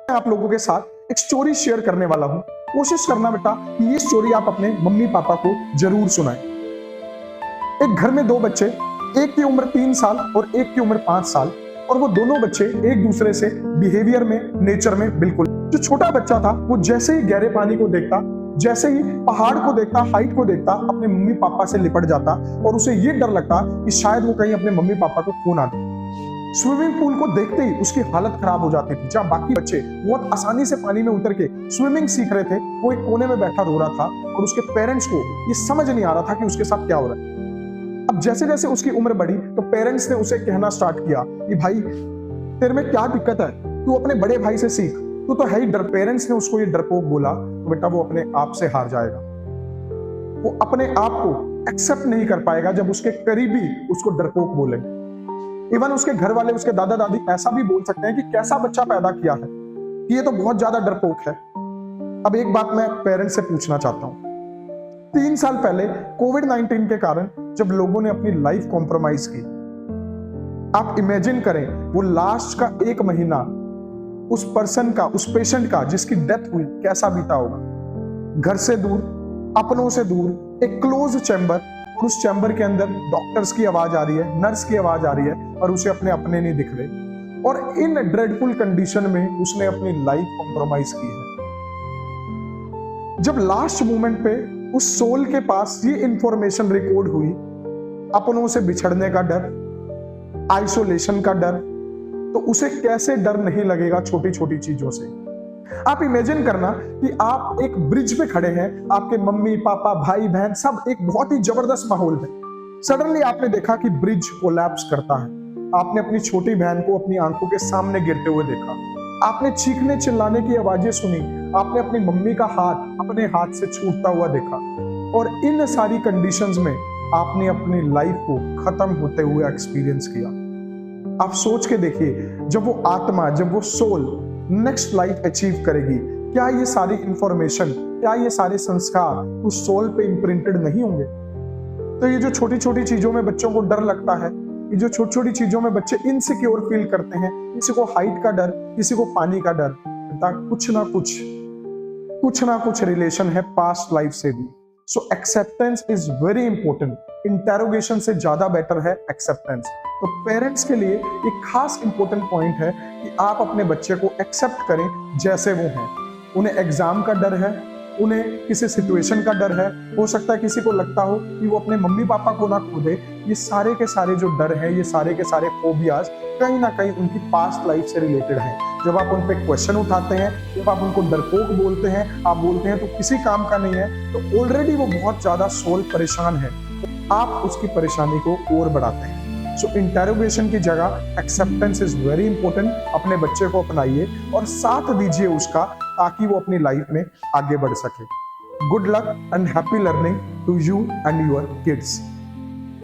आप लोगों के साथ एक स्टोरी शेयर करने वाला हूं। कोशिश करना बेटा कि ये स्टोरी आप अपने मम्मी पापा को जरूर सुनाएं। एक घर में दो बच्चे, एक की उम्र 3 साल और एक की उम्र 5 साल, और वो दोनों बच्चे एक दूसरे से बिहेवियर में, नेचर में बिल्कुल। जो छोटा बच्चा था वो जैसे ही गहरे पानी को देखता, जैसे ही पहाड़ को देखता, हाइट को देखता, अपने मम्मी पापा से लिपट जाता और उसे ये डर लगता कि शायद वो कहीं अपने मम्मी पापा को खो ना दे। स्विमिंग पूल को देखते ही उसकी हालत खराब हो जाती थी। जहां बाकी बच्चे बहुत आसानी से पानी में उतर के स्विमिंग सीख रहे थे, वो एक कोने में बैठा रो रहा था और उसके पेरेंट्स को ये समझ नहीं आ रहा था कि उसके साथ क्या हो रहा है। अब जैसे जैसे उसकी उम्र बढ़ी तो पेरेंट्स ने उसे कहना स्टार्ट किया कि भाई तेरे में क्या दिक्कत है, तू अपने बड़े भाई से सीख, तू तो है ही डर। पेरेंट्स ने उसको ये डरपोक बोला तो बेटा वो अपने आप से हार जाएगा। वो अपने आप को एक्सेप्ट नहीं कर पाएगा जब उसके करीबी उसको डरपोक बोले। इवन उसके घर वाले, उसके दादा दादी ऐसा भी बोल सकते हैं कि कैसा बच्चा पैदा किया है, कि ये तो बहुत ज्यादा डरपोक है। अब एक बात मैं पेरेंट्स से पूछना चाहता हूं। 3 साल पहले कोविड-19 के कारण जब लोगों ने अपनी लाइफ कॉम्प्रोमाइज की, आप इमेजिन करें वो लास्ट का 1 महीना उस पर्सन का, उस पेशेंट का जिसकी डेथ हुई, कैसा बीता होगा। घर से दूर, अपनों से दूर, एक क्लोज चैम्बर, और उस चैम्बर के अंदर डॉक्टर्स की आवाज आ रही है, नर्स की आवाज आ रही है, और उसे अपने अपने नहीं दिख रहे। और इन ड्रेडफुल कंडीशन में उसने अपनी लाइफ कॉम्प्रोमाइज की है। जब लास्ट मोमेंट पे उस सोल के पास ये इंफॉर्मेशन रिकॉर्ड हुई, अपनों से बिछड़ने का डर, आइसोलेशन का डर, तो उसे कैसे डर नहीं लगेगा छोटी छोटी चीजों से। आप इमेजिन करना कि आप एक ब्रिज पे खड़े हैं, आपके मम्मी पापा भाई बहन सब, एक बहुत ही जबरदस्त माहौल है। सडनली आपने देखा कि ब्रिज कोलैप्स करता है। आपने अपनी छोटी बहन को अपनी आंखों के सामने गिरते हुए देखा। आपने चीखने चिल्लाने की आवाजें सुनी। आपने अपनी मम्मी का हाथ अपने हाथ से छूटता हुआ देखा। और इन सारी कंडीशंस में आपने अपनी लाइफ को खत्म होते हुए एक्सपीरियंस किया। आप सोच के देखिए, जब वो आत्मा, जब वो सोल नेक्स्ट लाइफ अचीव करेगी, क्या ये सारी इंफॉर्मेशन, क्या ये सारे संस्कार उस सोल पे इम्प्रिंटेड नहीं होंगे? तो ये जो छोटी छोटी चीजों में बच्चों को डर लगता है, ये जो छोटी छोटी चीजों में बच्चे इनसिक्योर फील करते हैं, किसी को हाइट का डर, किसी को पानी का डर, कुछ ना कुछ रिलेशन है पास्ट लाइफ से भी। So acceptance is very important. Interrogation से ज्यादा बेटर है एक्सेप्टेंस। तो पेरेंट्स के लिए एक खास इंपॉर्टेंट पॉइंट है कि आप अपने बच्चे को एक्सेप्ट करें जैसे वो हैं। उन्हें एग्जाम का डर है, उन्हें किसी सिचुएशन का डर है, हो सकता है किसी को लगता हो कि वो अपने मम्मी पापा को ना खो दे। ये सारे के सारे जो डर हैं, ये सारे के सारे फोबियाज कहीं ना कहीं उनकी पास्ट लाइफ से रिलेटेड हैं। जब आप उन पे क्वेश्चन उठाते हैं, जब आप उनको डरपोक बोलते हैं, आप बोलते हैं तो किसी काम का नहीं है, तो ऑलरेडी वो बहुत ज्यादा सोल परेशान है, तो आप उसकी परेशानी को और बढ़ाते हैं। सो इंटेरोगेशन की जगह एक्सेप्टेंस इज वेरी इंपॉर्टेंट। अपने बच्चे को अपनाइए और साथ दीजिए उसका, ताकि वो अपनी लाइफ में आगे बढ़ सके। Good luck and happy learning to you and your kids.